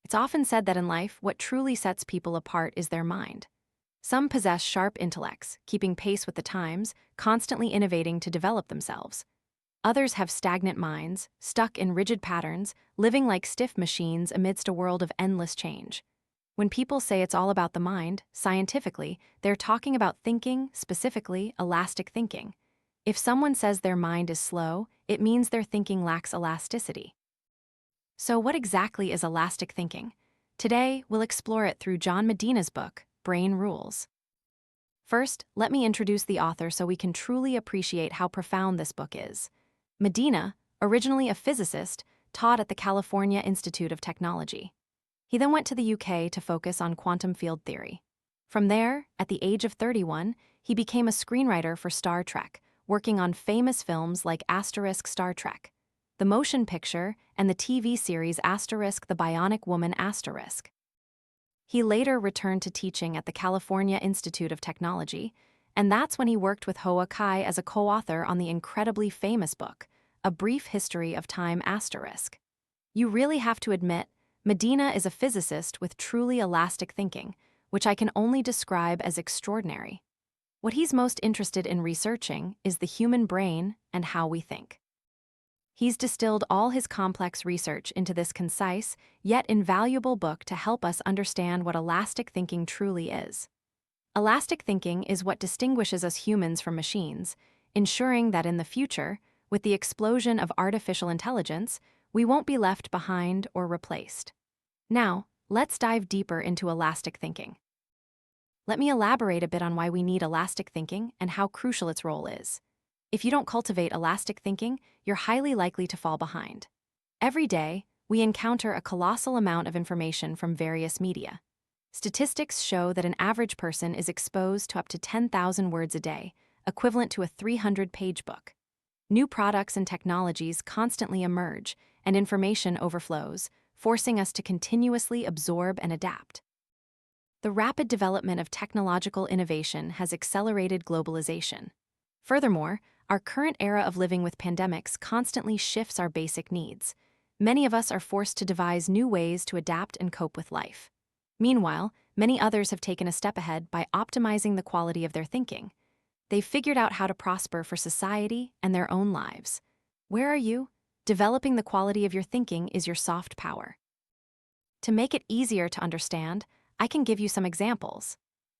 It's often said that in life, what truly sets people apart is their mind. Some possess sharp intellects, keeping pace with the times, constantly innovating to develop themselves. Others have stagnant minds, stuck in rigid patterns, living like stiff machines amidst a world of endless change. When people say it's all about the mind, scientifically, they're talking about thinking, specifically elastic thinking. If someone says their mind is slow, it means their thinking lacks elasticity. So what exactly is elastic thinking? Today, we'll explore it through John Medina's book, Brainrules. First, let me introduce the author so we can truly appreciate how profound this book is. Medina, originally a physicist, taught at the California Institute of Technology. He then went to the UK to focus on quantum field theory. From there, at the age of 31, he became a screenwriter for Star Trek, working on famous films like Star Trek, the motion picture, and the TV series The Bionic Woman. He later returned to teaching at the California Institute of Technology, and that's when he worked with Hoa Kai as a co-author on the incredibly famous book, A Brief History of Time. You really have to admit, Medina is a physicist with truly elastic thinking, which I can only describe as extraordinary. What he's most interested in researching is the human brain and how we think. He's distilled all his complex research into this concise, yet invaluable book to help us understand what elastic thinking truly is. Elastic thinking is what distinguishes us humans from machines, ensuring that in the future, with the explosion of artificial intelligence, we won't be left behind or replaced. Now, let's dive deeper into elastic thinking. Let me elaborate a bit on why we need elastic thinking and how crucial its role is. If you don't cultivate elastic thinking, you're highly likely to fall behind. Every day, we encounter a colossal amount of information from various media. Statistics show that an average person is exposed to up to 10,000 words a day, equivalent to a 300-page book. New products and technologies constantly emerge, and information overflows, forcing us to continuously absorb and adapt. The rapid development of technological innovation has accelerated globalization. Furthermore, our current era of living with pandemics constantly shifts our basic needs. Many of us are forced to devise new ways to adapt and cope with life. Meanwhile, many others have taken a step ahead by optimizing the quality of their thinking. They've figured out how to prosper for society and their own lives. Where are you? Developing the quality of your thinking is your soft power. To make it easier to understand, I can give you some examples.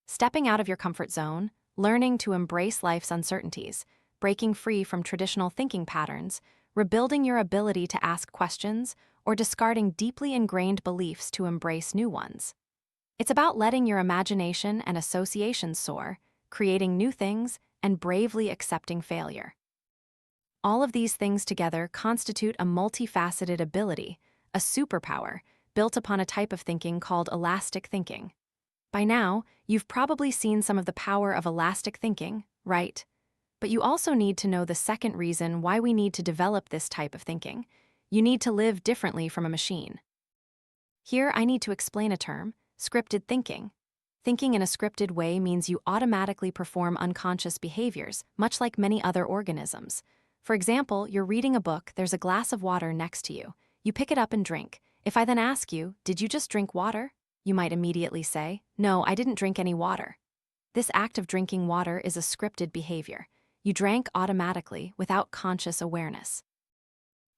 Stepping out of your comfort zone, learning to embrace life's uncertainties, breaking free from traditional thinking patterns, rebuilding your ability to ask questions, or discarding deeply ingrained beliefs to embrace new ones. It's about letting your imagination and associations soar, creating new things, and bravely accepting failure. All of these things together constitute a multifaceted ability, a superpower, built upon a type of thinking called elastic thinking. By now, you've probably seen some of the power of elastic thinking, right? But you also need to know the second reason why we need to develop this type of thinking. You need to live differently from a machine. Here, I need to explain a term, scripted thinking. Thinking in a scripted way means you automatically perform unconscious behaviors, much like many other organisms. For example, you're reading a book, there's a glass of water next to you. You pick it up and drink. If I then ask you, did you just drink water? You might immediately say, no, I didn't drink any water. This act of drinking water is a scripted behavior. You drank automatically, without conscious awareness.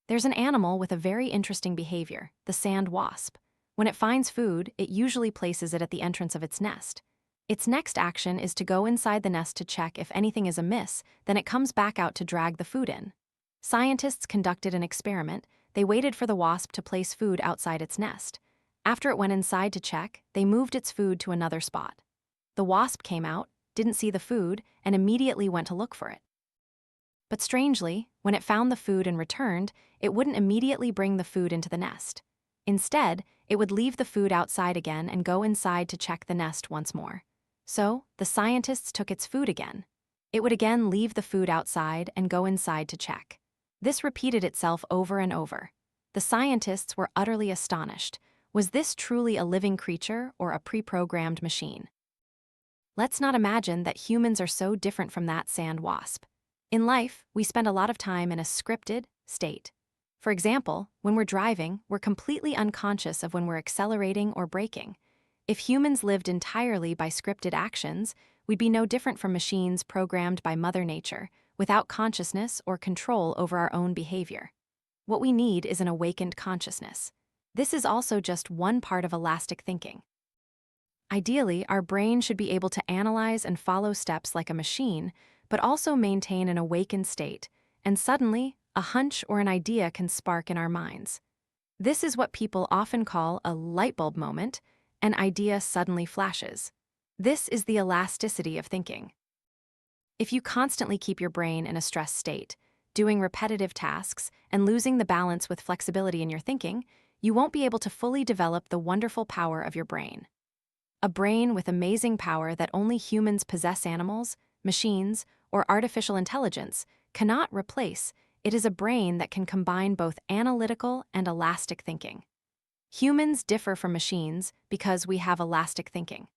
There's an animal with a very interesting behavior, the sand wasp. When it finds food, it usually places it at the entrance of its nest. Its next action is to go inside the nest to check if anything is amiss, then it comes back out to drag the food in. Scientists conducted an experiment. They waited for the wasp to place food outside its nest. After it went inside to check, they moved its food to another spot. The wasp came out, didn't see the food, and immediately went to look for it. But strangely, when it found the food and returned, it wouldn't immediately bring the food into the nest. Instead, it would leave the food outside again and go inside to check the nest once more. So, the scientists took its food again. It would again leave the food outside and go inside to check. This repeated itself over and over. The scientists were utterly astonished. Was this truly a living creature or a pre-programmed machine? Let's not imagine that humans are so different from that sand wasp. In life, we spend a lot of time in a scripted state. For example, when we're driving, we're completely unconscious of when we're accelerating or braking. If humans lived entirely by scripted actions, we'd be no different from machines programmed by Mother Nature, without consciousness or control over our own behavior. What we need is an awakened consciousness. This is also just one part of elastic thinking. Ideally, our brain should be able to analyze and follow steps like a machine, but also maintain an awakened state, and suddenly, a hunch or an idea can spark in our minds. This is what people often call a light bulb moment. An idea suddenly flashes. This is the elasticity of thinking. If you constantly keep your brain in a stressed state, doing repetitive tasks and losing the balance with flexibility in your thinking, you won't be able to fully develop the wonderful power of your brain. A brain with amazing power that only humans possess. Animals, machines, or artificial intelligence cannot replace. It is a brain that can combine both analytical and elastic thinking. Humans differ from machines because we have elastic thinking.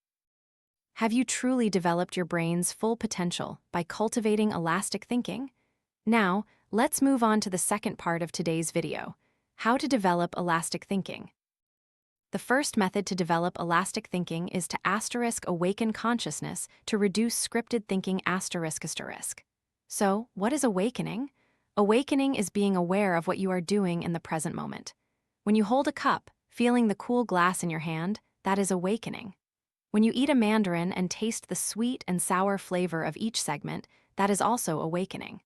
Have you truly developed your brain's full potential by cultivating elastic thinking? Now, let's move on to the second part of today's video: how to develop elastic thinking. The first method to develop elastic thinking is to awaken consciousness to reduce scripted thinking. So, what is awakening? Awakening is being aware of what you are doing in the present moment. When you hold a cup, feeling the cool glass in your hand, that is awakening. When you eat a mandarin and taste the sweet and sour flavor of each segment, that is also awakening.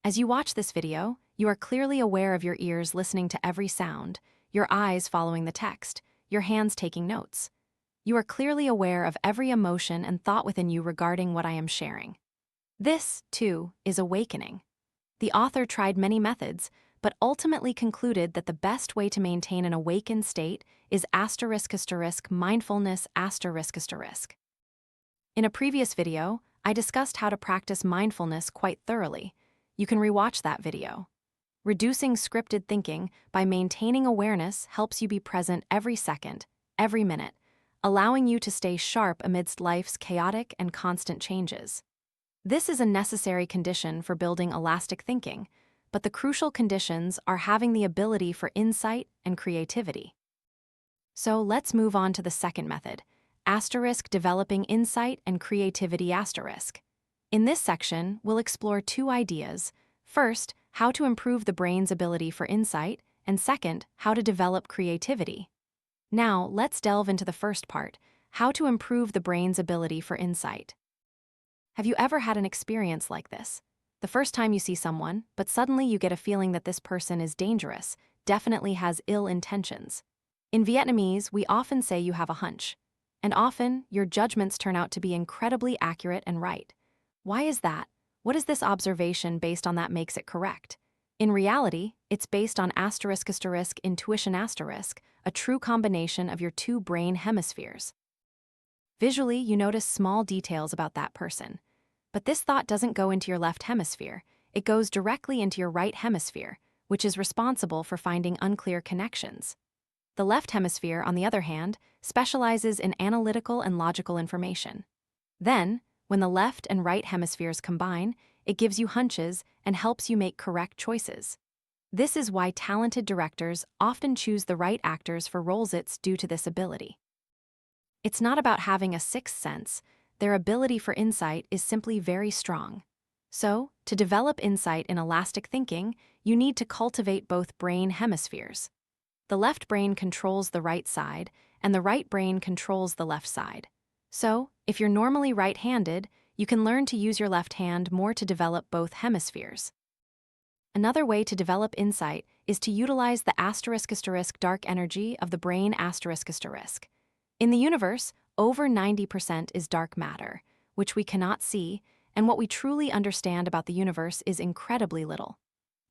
As you watch this video, you are clearly aware of your ears listening to every sound, your eyes following the text, your hands taking notes. You are clearly aware of every emotion and thought within you regarding what I am sharing. This, too, is awakening. The author tried many methods, but ultimately concluded that the best way to maintain an awakened state is mindfulness. In a previous video, I discussed how to practice mindfulness quite thoroughly. You can rewatch that video. Reducing scripted thinking by maintaining awareness helps you be present every second, every minute, allowing you to stay sharp amidst life's chaotic and constant changes. This is a necessary condition for building elastic thinking, but the crucial conditions are having the ability for insight and creativity. So let's move on to the second method, developing insight and creativity. In this section, we'll explore two ideas. First, how to improve the brain's ability for insight, and second, how to develop creativity. Now, let's delve into the first part, how to improve the brain's ability for insight. Have you ever had an experience like this? The first time you see someone, but suddenly you get a feeling that this person is dangerous, definitely has ill intentions. In Vietnamese, we often say you have a hunch, and often your judgments turn out to be incredibly accurate and right. Why is that? What is this observation based on that makes it correct? In reality, it's based on intuition, a true combination of your two brain hemispheres. Visually, you notice small details about that person. But this thought doesn't go into your left hemisphere, it goes directly into your right hemisphere, which is responsible for finding unclear connections. The left hemisphere, on the other hand, specializes in analytical and logical information. Then, when the left and right hemispheres combine, it gives you hunches and helps you make correct choices. This is why talented directors often choose the right actors for roles. It's due to this ability. It's not about having a sixth sense. Their ability for insight is simply very strong. So, to develop insight in elastic thinking, you need to cultivate both brain hemispheres. The left brain controls the right side, and the right brain controls the left side. So, if you're normally right-handed, you can learn to use your left hand more to develop both hemispheres. Another way to develop insight is to utilize the dark energy of the brain. In the universe, over 90% is dark matter, which we cannot see, and what we truly understand about the universe is incredibly little.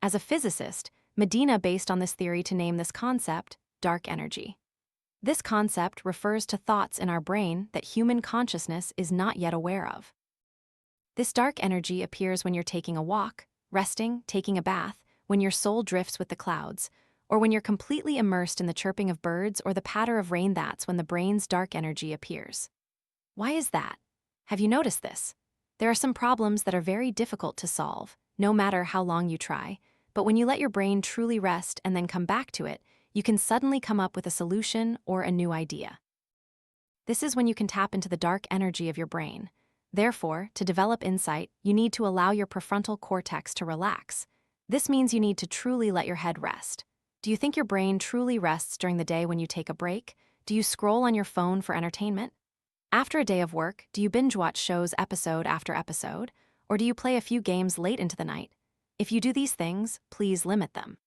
As a physicist, Medina based on this theory to name this concept dark energy. This concept refers to thoughts in our brain that human consciousness is not yet aware of. This dark energy appears when you're taking a walk, resting, taking a bath, when your soul drifts with the clouds, or when you're completely immersed in the chirping of birds or the patter of rain. That's when the brain's dark energy appears. Why is that? Have you noticed this? There are some problems that are very difficult to solve, no matter how long you try, But when you let your brain truly rest and then come back to it, you can suddenly come up with a solution or a new idea. This is when you can tap into the dark energy of your brain. Therefore, to develop insight, you need to allow your prefrontal cortex to relax. This means you need to truly let your head rest. Do you think your brain truly rests during the day when you take a break? Do you scroll on your phone for entertainment? After a day of work, do you binge watch shows episode after episode? Or do you play a few games late into the night? If you do these things, please limit them.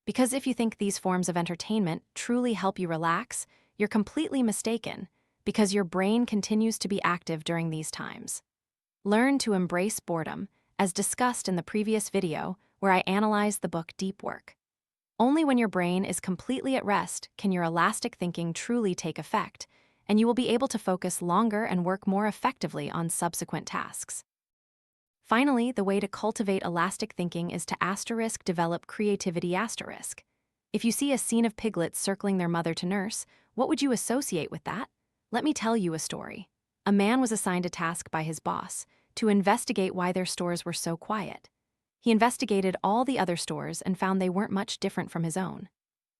Because if you think these forms of entertainment truly help you relax, you're completely mistaken, because your brain continues to be active during these times. Learn to embrace boredom, as discussed in the previous video where I analyzed the book Deep Work. Only when your brain is completely at rest can your elastic thinking truly take effect, and you will be able to focus longer and work more effectively on subsequent tasks. Finally, the way to cultivate elastic thinking is to develop creativity. If you see a scene of piglets circling their mother to nurse, what would you associate with that? Let me tell you a story. A man was assigned a task by his boss to investigate why their stores were so quiet. He investigated all the other stores and found they weren't much different from his own.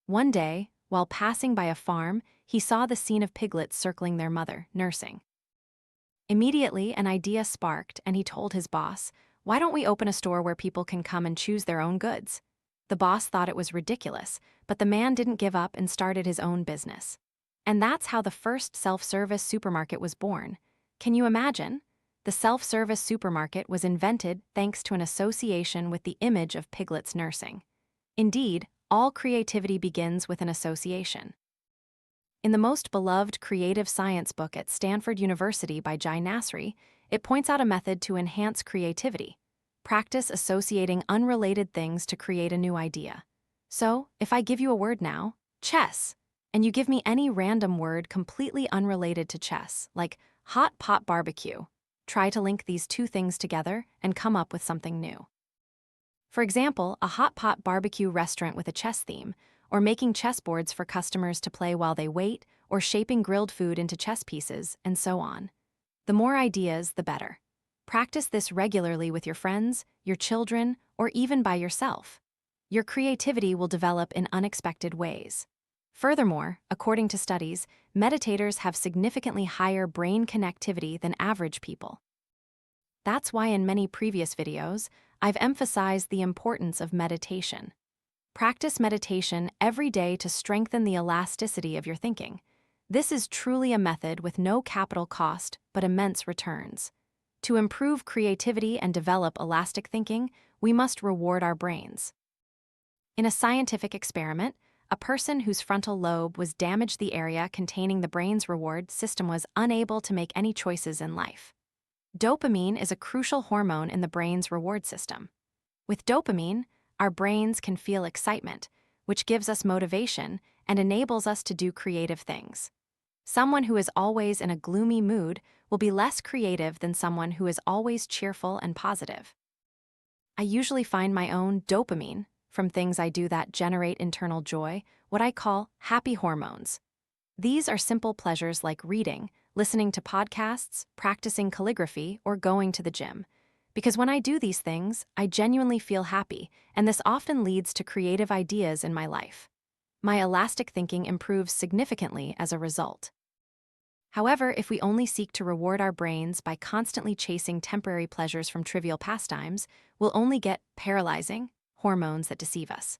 One day, while passing by a farm, he saw the scene of piglets circling their mother, nursing. Immediately, an idea sparked, and he told his boss, "Why don't we open a store where people can come and choose their own goods?" The boss thought it was ridiculous, but the man didn't give up and started his own business. And that's how the first self-service supermarket was born. Can you imagine? The self-service supermarket was invented thanks to an association with the image of piglets nursing. Indeed, all creativity begins with an association. In the most beloved creative science book at Stanford University by Jai Nasri, it points out a method to enhance creativity. Practice associating unrelated things to create a new idea. So, if I give you a word now, chess, and you give me any random word completely unrelated to chess, like hot pot barbecue, try to link these two things together and come up with something new. For example, a hot pot barbecue restaurant with a chess theme, or making chessboards for customers to play while they wait, or shaping grilled food into chess pieces, and so on. The more ideas, the better. Practice this regularly with your friends, your children, or even by yourself. Your creativity will develop in unexpected ways. Furthermore, according to studies, meditators have significantly higher brain connectivity than average people. That's why in many previous videos, I've emphasized the importance of meditation. Practice meditation every day to strengthen the elasticity of your thinking. This is truly a method with no capital cost but immense returns. To improve creativity and develop elastic thinking, we must reward our brains. In a scientific experiment, a person whose frontal lobe was damaged, the area containing the brain's reward system, was unable to make any choices in life. Dopamine is a crucial hormone in the brain's reward system. With dopamine, our brains can feel excitement, which gives us motivation and enables us to do creative things. Someone who is always in a gloomy mood will be less creative than someone who is always cheerful and positive. I usually find my own dopamine from things I do that generate internal joy, what I call happy hormones. These are simple pleasures like reading, listening to podcasts, practicing calligraphy, or going to the gym. Because when I do these things, I genuinely feel happy, and this often leads to creative ideas in my life. My elastic thinking improves significantly as a result. However, if we only seek to reward our brains by constantly chasing temporary pleasures from trivial pastimes, we'll only get paralyzing hormones that deceive us.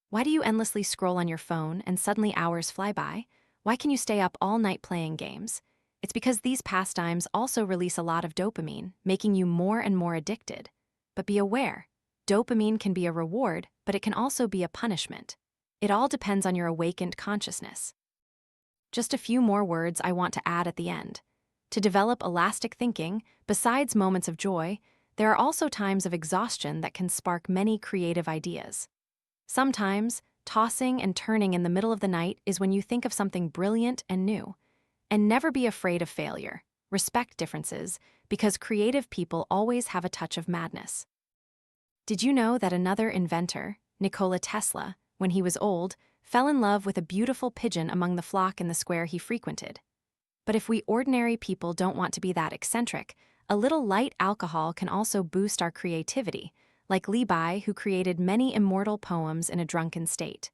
Why do you endlessly scroll on your phone and suddenly hours fly by? Why can you stay up all night playing games? It's because these pastimes also release a lot of dopamine, making you more and more addicted. But be aware, dopamine can be a reward, but it can also be a punishment. It all depends on your awakened consciousness. Just a few more words I want to add at the end. To develop elastic thinking, besides moments of joy, there are also times of exhaustion that can spark many creative ideas. Sometimes, tossing and turning in the middle of the night is when you think of something brilliant and new. And never be afraid of failure. Respect differences, because creative people always have a touch of madness. Did you know that another inventor, Nikola Tesla, when he was old, fell in love with a beautiful pigeon among the flock in the square he frequented? But if we ordinary people don't want to be that eccentric, a little light alcohol can also boost our creativity, like Levi, who created many immortal poems in a drunken state.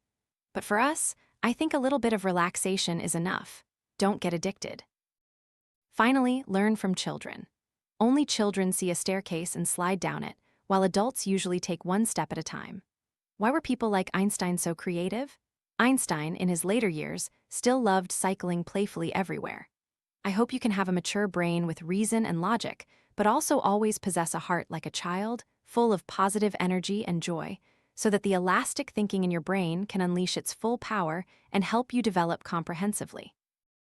But for us, I think a little bit of relaxation is enough. Don't get addicted. Finally, learn from children. Only children see a staircase and slide down it, while adults usually take one step at a time. Why were people like Einstein so creative? Einstein, in his later years, still loved cycling playfully everywhere. I hope you can have a mature brain with reason and logic, but also always possess a heart like a child, full of positive energy and joy, so that the elastic thinking in your brain can unleash its full power and help you develop comprehensively.